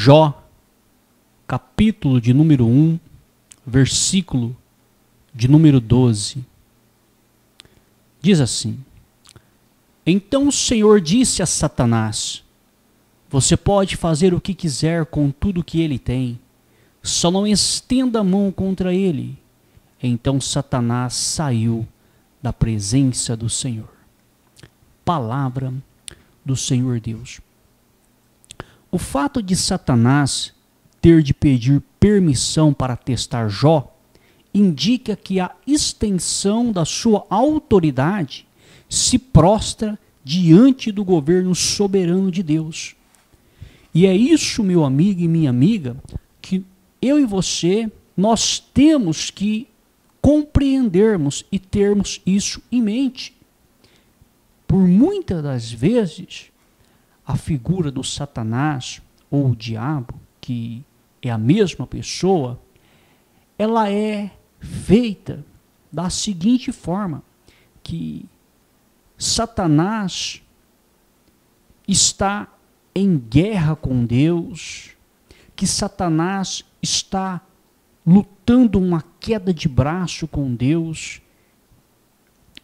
Jó, capítulo de número 1, versículo de número 12. Diz assim: Então o Senhor disse a Satanás: Você pode fazer o que quiser com tudo que ele tem, só não estenda a mão contra ele. Então Satanás saiu da presença do Senhor. Palavra do Senhor Deus. O fato de Satanás ter de pedir permissão para testar Jó indica que a extensão da sua autoridade se prostra diante do governo soberano de Deus. E é isso, meu amigo e minha amiga, que eu e você, nós temos que compreendermos e termos isso em mente. Por muitas das vezes, a figura do Satanás ou o diabo, que é a mesma pessoa, ela é feita da seguinte forma, que Satanás está em guerra com Deus, que Satanás está lutando uma queda de braço com Deus,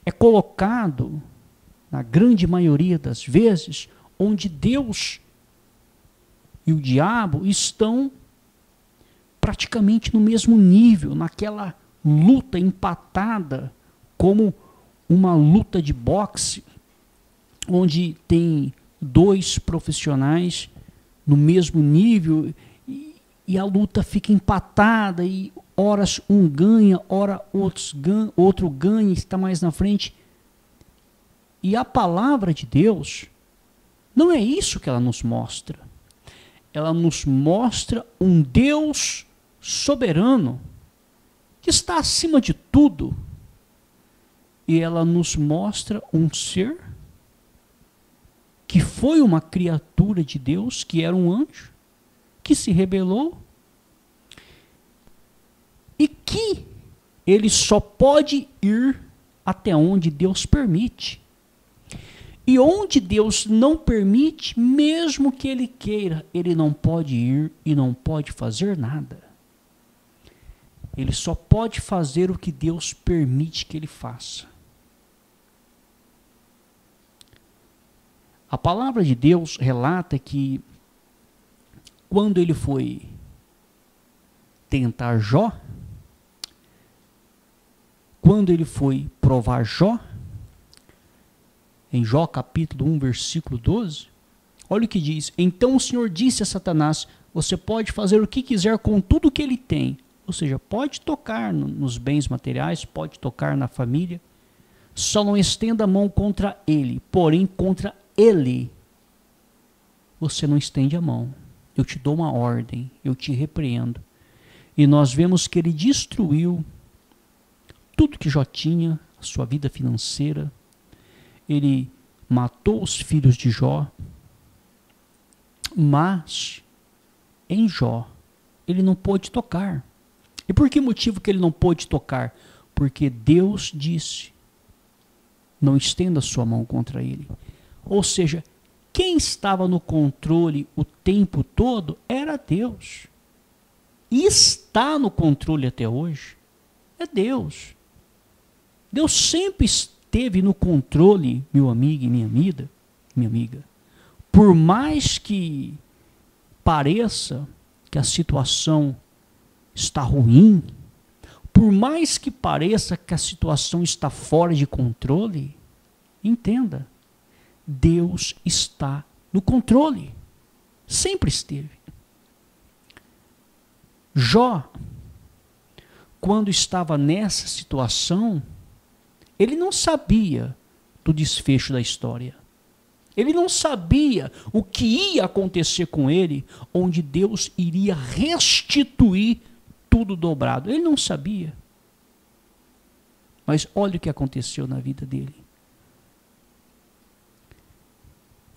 é colocado, na grande maioria das vezes, onde Deus e o diabo estão praticamente no mesmo nível, naquela luta empatada, como uma luta de boxe, onde tem dois profissionais no mesmo nível e a luta fica empatada e horas um ganha, ora outro ganha, está mais na frente. E a palavra de Deus não é isso que ela nos mostra. Ela nos mostra um Deus soberano que está acima de tudo. E ela nos mostra um ser que foi uma criatura de Deus, que era um anjo, que se rebelou e que ele só pode ir até onde Deus permite. E onde Deus não permite, mesmo que ele queira, ele não pode ir e não pode fazer nada. Ele só pode fazer o que Deus permite que ele faça. A palavra de Deus relata que quando ele foi tentar Jó, quando ele foi provar Jó, em Jó capítulo 1, versículo 12, olha o que diz: Então o Senhor disse a Satanás: Você pode fazer o que quiser com tudo que ele tem. Ou seja, pode tocar nos bens materiais, pode tocar na família, só não estenda a mão contra ele, porém contra ele você não estende a mão. Eu te dou uma ordem, eu te repreendo. E nós vemos que ele destruiu tudo que Jó tinha, a sua vida financeira. Ele matou os filhos de Jó, mas em Jó ele não pôde tocar. E por que motivo que ele não pôde tocar? Porque Deus disse: não estenda sua mão contra ele. Ou seja, quem estava no controle o tempo todo era Deus. E está no controle até hoje. É Deus. Deus sempre esteve no controle, meu amigo e minha amiga. Por mais que pareça que a situação está ruim, por mais que pareça que a situação está fora de controle, entenda, Deus está no controle. Sempre esteve. Jó, quando estava nessa situação, ele não sabia do desfecho da história. Ele não sabia o que ia acontecer com ele, onde Deus iria restituir tudo dobrado. Ele não sabia. Mas olha o que aconteceu na vida dele.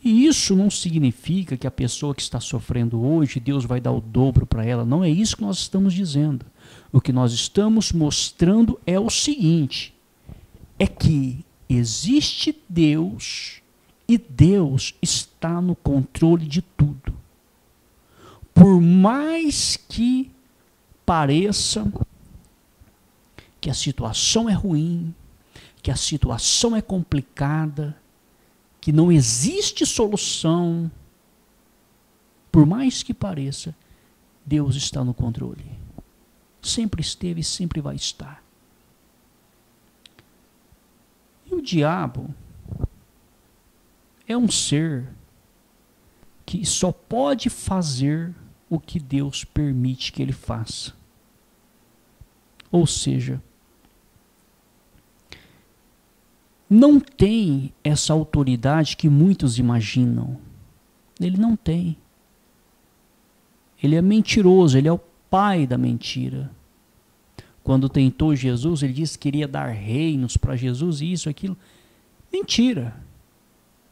E isso não significa que a pessoa que está sofrendo hoje, Deus vai dar o dobro para ela. Não é isso que nós estamos dizendo. O que nós estamos mostrando é o seguinte: é que existe Deus e Deus está no controle de tudo. por mais que pareça que a situação é ruim, que a situação é complicada, que não existe solução, por mais que pareça, Deus está no controle. Sempre esteve e sempre vai estar. E o diabo é um ser que só pode fazer o que Deus permite que ele faça. Ou seja, não tem essa autoridade que muitos imaginam. Ele não tem. Ele é mentiroso, ele é o pai da mentira. Quando tentou Jesus, ele disse que queria dar reinos para Jesus, isso, aquilo. Mentira.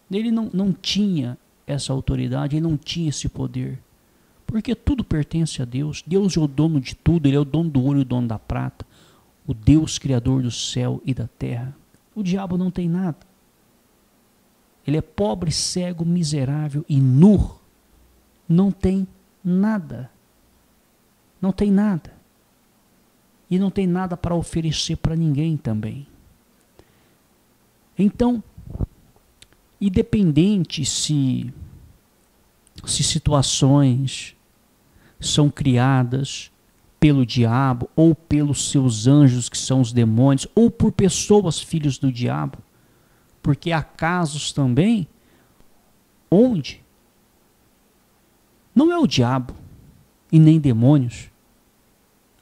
Ele não tinha essa autoridade, ele não tinha esse poder. Porque tudo pertence a Deus. Deus é o dono de tudo, ele é o dono do ouro e o dono da prata. O Deus criador do céu e da terra. O diabo não tem nada. Ele é pobre, cego, miserável e nu. Não tem nada. Não tem nada. E não tem nada para oferecer para ninguém também. Então, independente se situações são criadas pelo diabo ou pelos seus anjos, que são os demônios, ou por pessoas filhos do diabo, porque há casos também onde não é o diabo e nem demônios.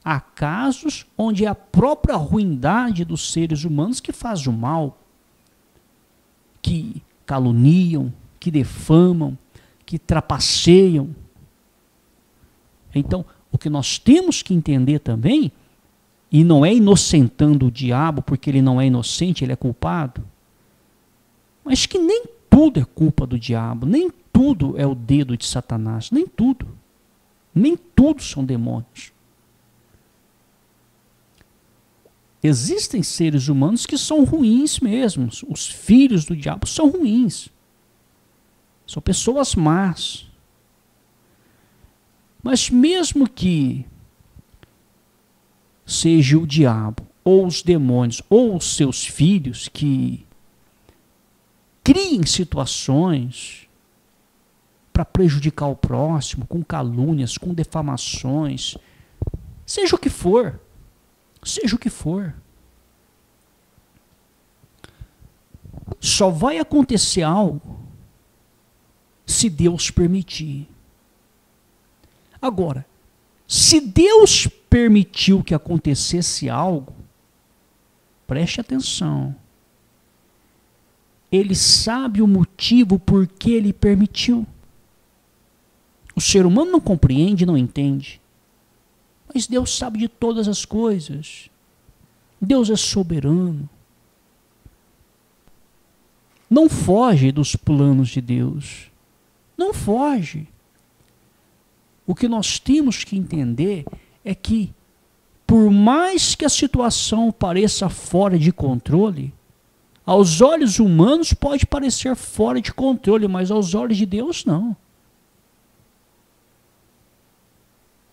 Há casos onde é a própria ruindade dos seres humanos que faz o mal, que caluniam, que defamam, que trapaceiam. Então, o que nós temos que entender também, e não é inocentando o diabo, porque ele não é inocente, ele é culpado, mas que nem tudo é culpa do diabo, nem tudo é o dedo de Satanás, nem tudo. Nem tudo são demônios. Existem seres humanos que são ruins mesmo, os filhos do diabo são ruins. São pessoas más. Mas mesmo que seja o diabo, ou os demônios, ou os seus filhos que criem situações para prejudicar o próximo, com calúnias, com defamações, seja o que for, só vai acontecer algo se Deus permitir. Agora, se Deus permitiu que acontecesse algo, preste atenção. Ele sabe o motivo por que ele permitiu. O ser humano não compreende, não entende. Mas Deus sabe de todas as coisas. Deus é soberano. Não foge dos planos de Deus. Não foge. O que nós temos que entender é que, por mais que a situação pareça fora de controle, aos olhos humanos pode parecer fora de controle, mas aos olhos de Deus não.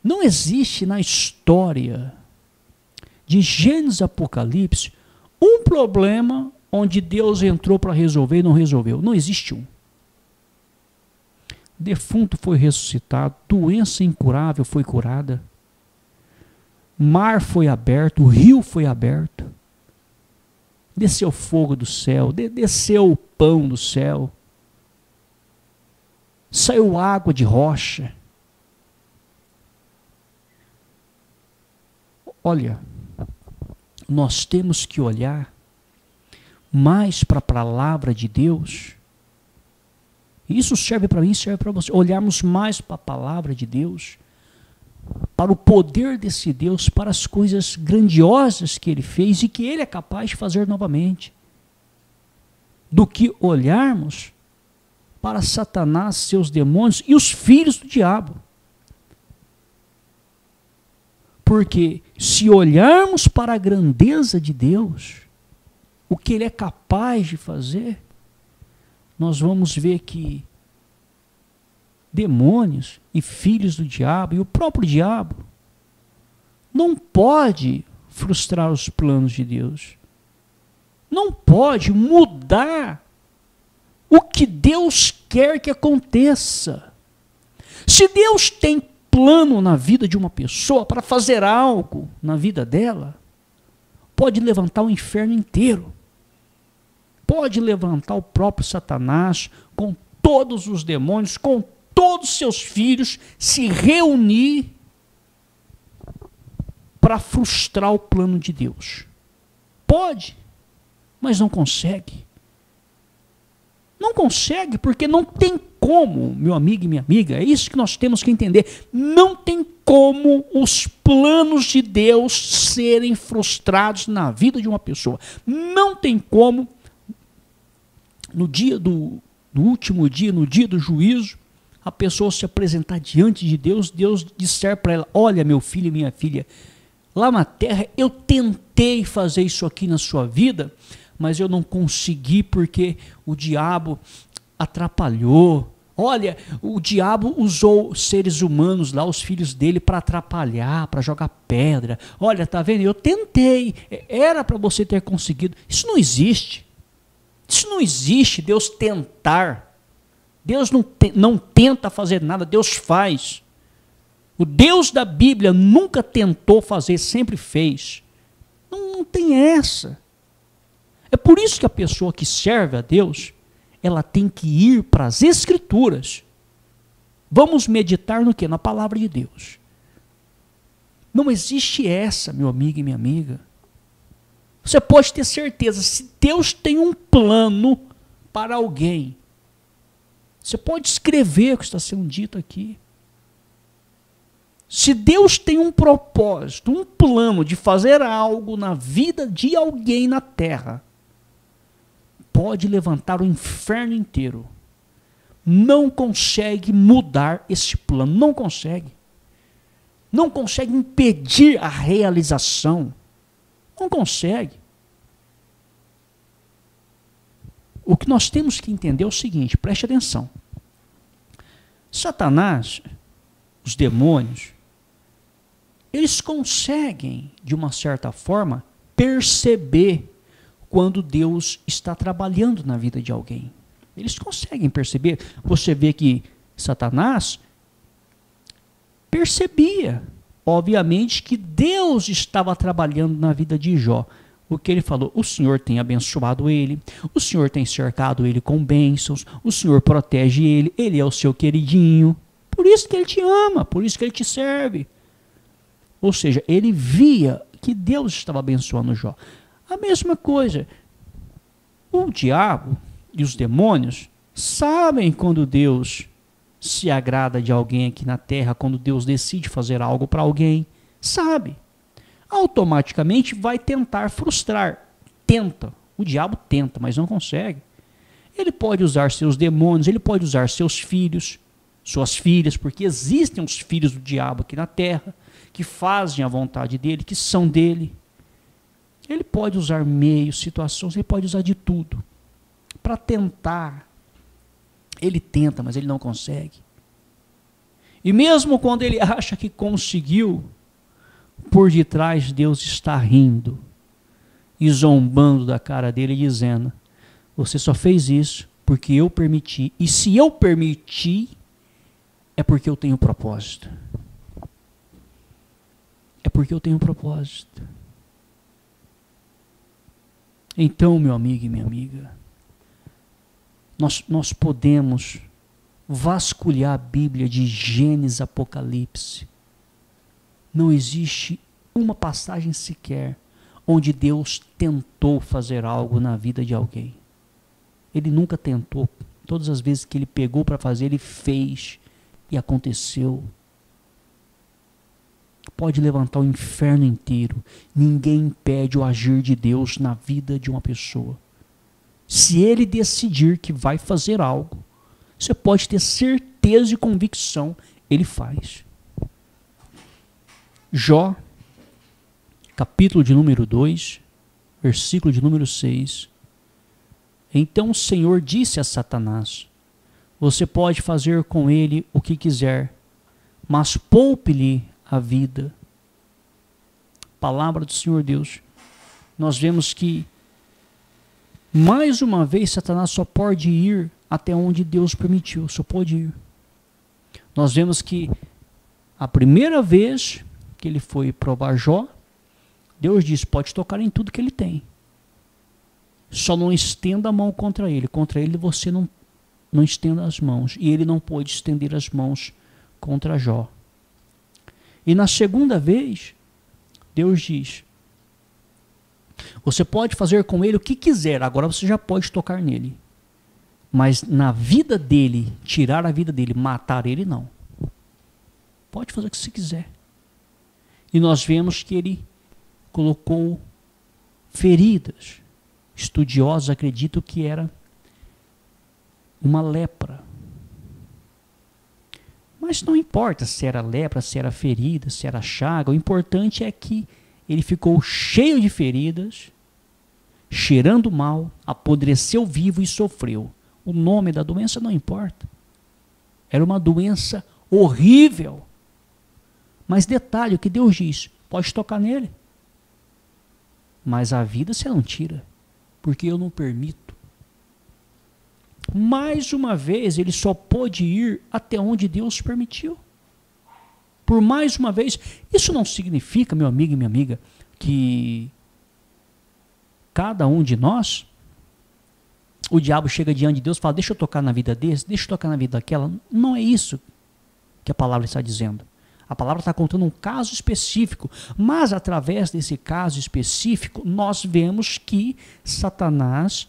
Não existe na história de Gênesis e Apocalipse um problema onde Deus entrou para resolver e não resolveu. Não existe um. Defunto foi ressuscitado, doença incurável foi curada, mar foi aberto, o rio foi aberto, desceu fogo do céu, desceu o pão do céu, saiu água de rocha. Olha, nós temos que olhar mais para a palavra de Deus. Isso serve para mim, serve para você. Olharmos mais para a palavra de Deus, para o poder desse Deus, para as coisas grandiosas que Ele fez e que Ele é capaz de fazer novamente, do que olharmos para Satanás, seus demônios e os filhos do diabo. Porque se olharmos para a grandeza de Deus, o que Ele é capaz de fazer, nós vamos ver que demônios e filhos do diabo, e o próprio diabo não pode frustrar os planos de Deus. Não pode mudar o que Deus quer que aconteça. Se Deus tem plano na vida de uma pessoa para fazer algo na vida dela, pode levantar o inferno inteiro. Pode levantar o próprio Satanás com todos os demônios, com todos os seus filhos, se reunir para frustrar o plano de Deus. Pode, mas não consegue. Não consegue, porque não tem como, meu amigo e minha amiga, é isso que nós temos que entender. Não tem como os planos de Deus serem frustrados na vida de uma pessoa. Não tem como, no último dia, no dia do juízo, a pessoa se apresentar diante de Deus, Deus disser para ela: olha, meu filho e minha filha, lá na terra eu tentei fazer isso aqui na sua vida, mas eu não consegui porque o diabo atrapalhou. Olha, o diabo usou seres humanos lá, os filhos dele, para atrapalhar, para jogar pedra. Olha, tá vendo? Eu tentei, era para você ter conseguido. Isso não existe. Isso não existe, Deus tentar. Deus não tenta fazer nada, Deus faz. O Deus da Bíblia nunca tentou fazer, sempre fez. Não tem essa. É por isso que a pessoa que serve a Deus, ela tem que ir para as Escrituras. Vamos meditar no quê? Na palavra de Deus. Não existe essa, meu amigo e minha amiga. Você pode ter certeza, se Deus tem um plano para alguém, você pode escrever o que está sendo dito aqui. Se Deus tem um propósito, um plano de fazer algo na vida de alguém na terra, pode levantar o inferno inteiro. Não consegue mudar esse plano, não consegue. Não consegue impedir a realização. Não consegue. O que nós temos que entender é o seguinte, preste atenção. Satanás, os demônios, eles conseguem, de uma certa forma, perceber quando Deus está trabalhando na vida de alguém. Eles conseguem perceber. Você vê que Satanás percebia, obviamente, que Deus estava trabalhando na vida de Jó. O que ele falou? O Senhor tem abençoado ele, o Senhor tem cercado ele com bênçãos, o Senhor protege ele, ele é o seu queridinho. Por isso que ele te ama, por isso que ele te serve. Ou seja, ele via que Deus estava abençoando Jó. A mesma coisa, o diabo e os demônios sabem quando Deus se agrada de alguém aqui na terra, quando Deus decide fazer algo para alguém, sabe. Automaticamente vai tentar frustrar. Tenta, o diabo tenta, mas não consegue. Ele pode usar seus demônios, ele pode usar seus filhos, suas filhas, porque existem os filhos do diabo aqui na terra, que fazem a vontade dele, que são dele. Ele pode usar meios, situações, ele pode usar de tudo para tentar. Ele tenta, mas ele não consegue. E mesmo quando ele acha que conseguiu, por detrás Deus está rindo e zombando da cara dele, dizendo: você só fez isso porque eu permiti, e se eu permiti, é porque eu tenho propósito. É porque eu tenho propósito. Então, meu amigo e minha amiga, nós podemos vasculhar a Bíblia de Gênesis, Apocalipse. Não existe uma passagem sequer onde Deus tentou fazer algo na vida de alguém. Ele nunca tentou. Todas as vezes que ele pegou para fazer, ele fez e aconteceu. Pode levantar o inferno inteiro. Ninguém impede o agir de Deus na vida de uma pessoa. Se ele decidir que vai fazer algo, você pode ter certeza e convicção, ele faz. Jó, capítulo de número 2, versículo de número 6. Então o Senhor disse a Satanás: Você pode fazer com ele o que quiser, mas poupe-lhe a vida. Palavra do Senhor Deus. Nós vemos que, mais uma vez, Satanás só pode ir até onde Deus permitiu, só pode ir. Nós vemos que a primeira vez que ele foi provar Jó, Deus disse, pode tocar em tudo que ele tem. Só não estenda a mão contra ele. Contra ele você não estenda as mãos. E ele não pôde estender as mãos contra Jó. E na segunda vez, Deus diz, você pode fazer com ele o que quiser, agora você já pode tocar nele. Mas na vida dele, tirar a vida dele, matar ele, não. Pode fazer o que você quiser. E nós vemos que ele colocou feridas. Estudiosos acreditam que era uma lepra. Mas não importa se era lepra, se era ferida, se era chaga. O importante é que ele ficou cheio de feridas, cheirando mal, apodreceu vivo e sofreu. O nome da doença não importa. Era uma doença horrível. Mas detalhe, o que Deus diz, pode tocar nele. Mas a vida você não tira, porque eu não permito. Mais uma vez, ele só pôde ir até onde Deus permitiu. Por mais uma vez, isso não significa, meu amigo e minha amiga, que cada um de nós, o diabo chega diante de Deus e fala, deixa eu tocar na vida desse, deixa eu tocar na vida daquela. Não é isso que a palavra está dizendo. A palavra está contando um caso específico, mas através desse caso específico, nós vemos que Satanás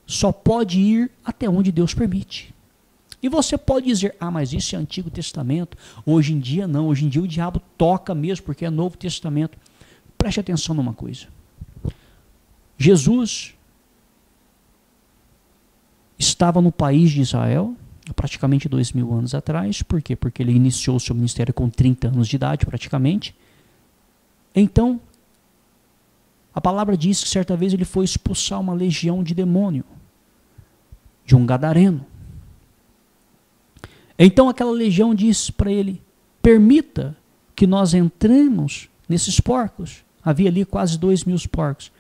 só pode ir até onde Deus permite. E você pode dizer, mas isso é Antigo Testamento, hoje em dia não, hoje em dia o diabo toca mesmo, porque é Novo Testamento. Preste atenção numa coisa. Jesus estava no país de Israel, há praticamente 2000 anos atrás. Por quê? Porque ele iniciou o seu ministério com 30 anos de idade, praticamente. Então, a palavra diz que certa vez ele foi expulsar uma legião de demônio, de um gadareno. Então aquela legião disse para ele, permita que nós entremos nesses porcos. Havia ali quase 2.000 porcos.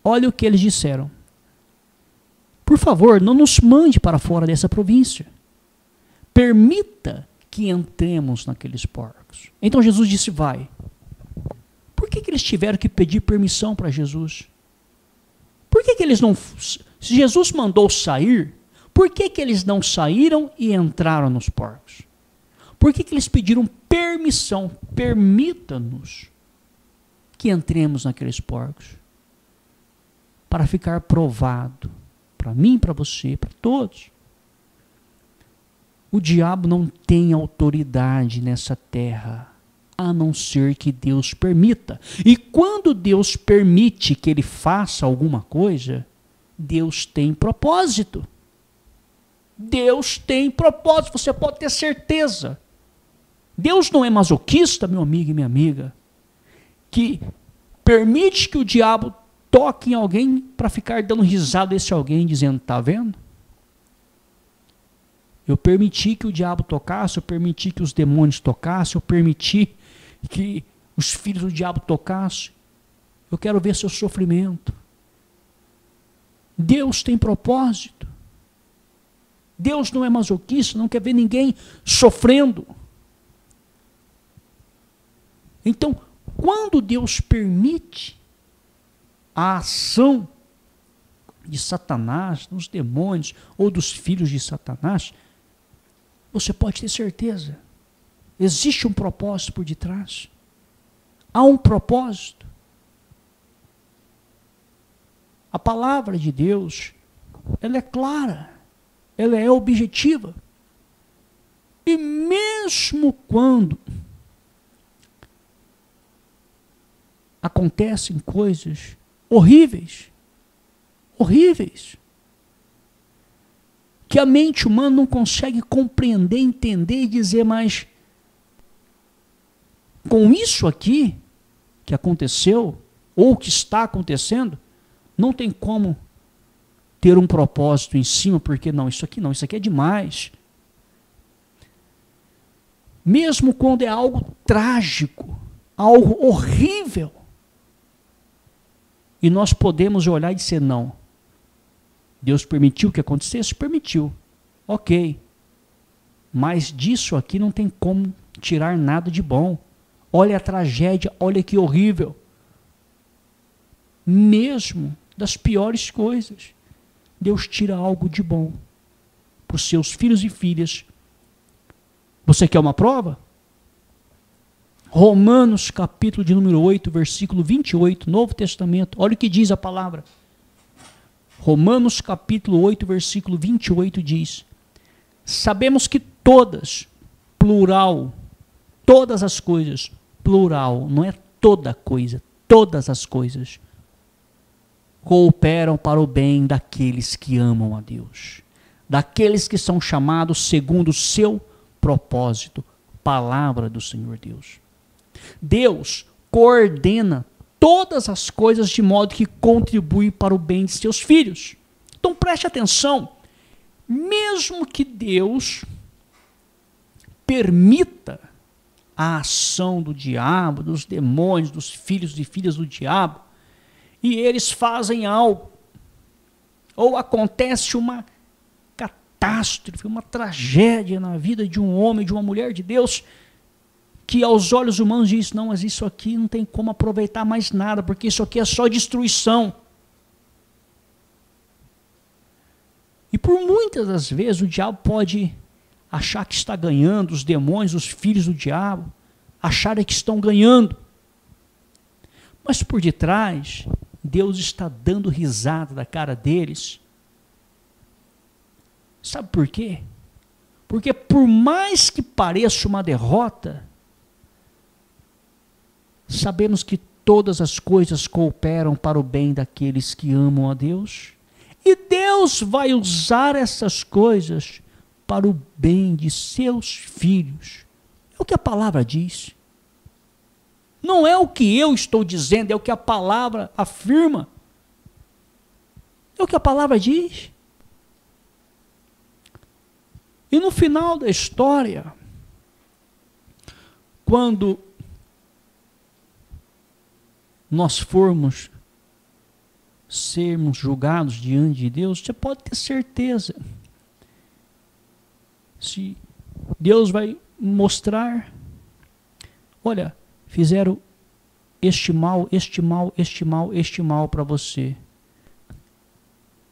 Olha o que eles disseram. Por favor, não nos mande para fora dessa província. Permita que entremos naqueles porcos. Então Jesus disse, vai. Por que eles tiveram que pedir permissão para Jesus? Por que eles não... Se Jesus mandou sair, por que eles não saíram e entraram nos porcos? Por que eles pediram permissão? Permita-nos que entremos naqueles porcos. Para ficar provado. Para mim, para você, para todos. O diabo não tem autoridade nessa terra, a não ser que Deus permita. E quando Deus permite que ele faça alguma coisa, Deus tem propósito. Deus tem propósito, você pode ter certeza. Deus não é masoquista, meu amigo e minha amiga, que permite que o diabo toque em alguém para ficar dando risada desse alguém, dizendo, tá vendo? Eu permiti que o diabo tocasse, eu permiti que os demônios tocassem, eu permiti que os filhos do diabo tocassem. Eu quero ver seu sofrimento. Deus tem propósito. Deus não é masoquista, não quer ver ninguém sofrendo. Então, quando Deus permite a ação de Satanás, dos demônios ou dos filhos de Satanás, você pode ter certeza, existe um propósito por detrás. Há um propósito. A palavra de Deus, ela é clara, ela é objetiva. E mesmo quando acontecem coisas horríveis, que a mente humana não consegue compreender, entender e dizer, mas com isso aqui que aconteceu, ou que está acontecendo, não tem como ter um propósito em cima, porque não, isso aqui é demais. Mesmo quando é algo trágico, algo horrível, e nós podemos olhar e dizer, não, Deus permitiu que acontecesse? Permitiu. Ok. Mas disso aqui não tem como tirar nada de bom. Olha a tragédia, olha que horrível. Mesmo das piores coisas, Deus tira algo de bom para os seus filhos e filhas. Você quer uma prova? Romanos, capítulo de número 8, versículo 28, Novo Testamento. Olha o que diz a palavra. Romanos, capítulo 8, versículo 28 diz: sabemos que todas, plural, todas as coisas, plural, não é toda coisa, todas as coisas, cooperam para o bem daqueles que amam a Deus, daqueles que são chamados segundo o seu propósito. Palavra do Senhor Deus. Deus coordena todas as coisas de modo que contribui para o bem de seus filhos. Então preste atenção, mesmo que Deus permita a ação do diabo, dos demônios, dos filhos e filhas do diabo, e eles fazem algo, ou acontece uma catástrofe, uma tragédia na vida de um homem, de uma mulher de Deus, que aos olhos humanos diz, não, mas isso aqui não tem como aproveitar mais nada, porque isso aqui é só destruição. E por muitas das vezes o diabo pode achar que está ganhando, os demônios, os filhos do diabo, acharem que estão ganhando. Mas por detrás, Deus está dando risada da cara deles. Sabe por quê? Porque por mais que pareça uma derrota, sabemos que todas as coisas cooperam para o bem daqueles que amam a Deus. E Deus vai usar essas coisas para o bem de seus filhos. É o que a palavra diz. Não é o que eu estou dizendo, é o que a palavra afirma. É o que a palavra diz. E no final da história, quando nós formos sermos julgados diante de Deus, você pode ter certeza. Se Deus vai mostrar, olha, fizeram este mal, este mal, este mal, este mal para você.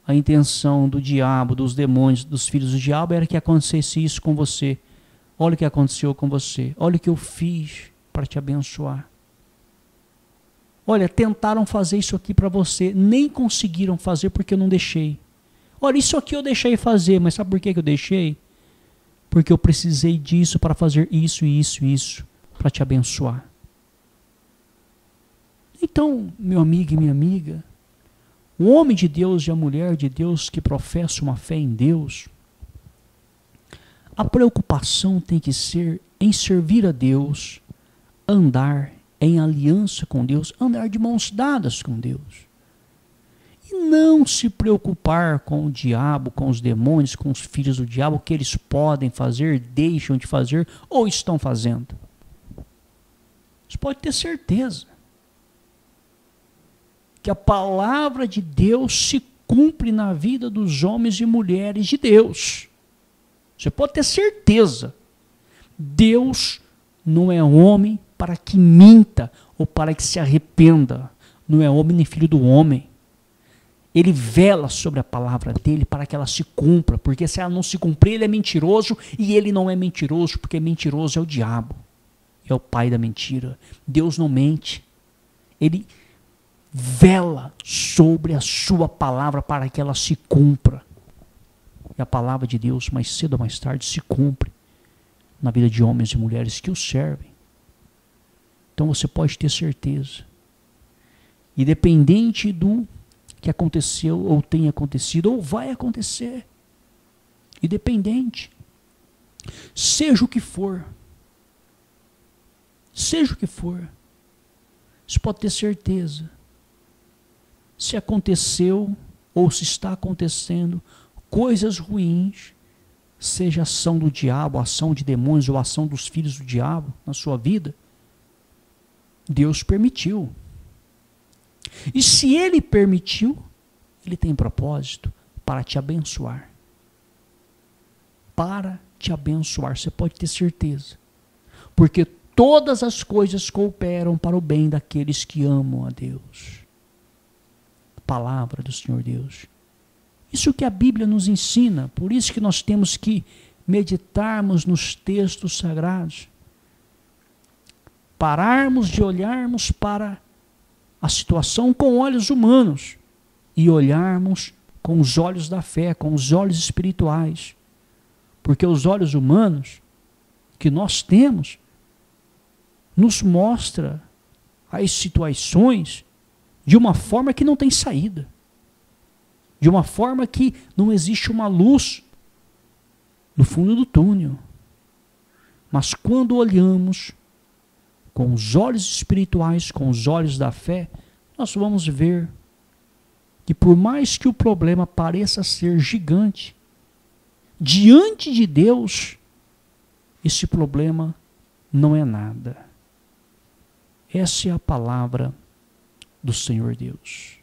A intenção do diabo, dos demônios, dos filhos do diabo era que acontecesse isso com você. Olha o que aconteceu com você. Olha o que eu fiz para te abençoar. Olha, tentaram fazer isso aqui para você, nem conseguiram fazer porque eu não deixei. Olha, isso aqui eu deixei fazer, mas sabe por que eu deixei? Porque eu precisei disso para fazer isso, isso, isso, para te abençoar. Então, meu amigo e minha amiga, o homem de Deus e a mulher de Deus que professa uma fé em Deus, a preocupação tem que ser em servir a Deus, andar em aliança com Deus, andar de mãos dadas com Deus. E não se preocupar com o diabo, com os demônios, com os filhos do diabo, o que eles podem fazer, deixam de fazer ou estão fazendo. Você pode ter certeza que a palavra de Deus se cumpre na vida dos homens e mulheres de Deus. Você pode ter certeza. Deus não é homem para que minta ou para que se arrependa. Não é homem nem filho do homem. Ele vela sobre a palavra dele para que ela se cumpra, porque se ela não se cumprir, ele é mentiroso, e ele não é mentiroso, porque mentiroso é o diabo, é o pai da mentira. Deus não mente. Ele vela sobre a sua palavra para que ela se cumpra. E a palavra de Deus, mais cedo ou mais tarde, se cumpre na vida de homens e mulheres que o servem. Então você pode ter certeza. Independente do que aconteceu, ou tem acontecido, ou vai acontecer. Independente. Seja o que for. Seja o que for. Você pode ter certeza. Se aconteceu, ou se está acontecendo coisas ruins, seja ação do diabo, ação de demônios ou ação dos filhos do diabo na sua vida, Deus permitiu. E se Ele permitiu, Ele tem propósito para te abençoar. Para te abençoar, você pode ter certeza. Porque todas as coisas cooperam para o bem daqueles que amam a Deus. Palavra do Senhor Deus. Isso que a Bíblia nos ensina, por isso que nós temos que meditarmos nos textos sagrados. Pararmos de olharmos para a situação com olhos humanos e olharmos com os olhos da fé, com os olhos espirituais. Porque os olhos humanos que nós temos nos mostra as situações de uma forma que não tem saída. De uma forma que não existe uma luz no fundo do túnel. Mas quando olhamos com os olhos espirituais, com os olhos da fé, nós vamos ver que por mais que o problema pareça ser gigante, diante de Deus, esse problema não é nada. Essa é a palavra do Senhor Deus.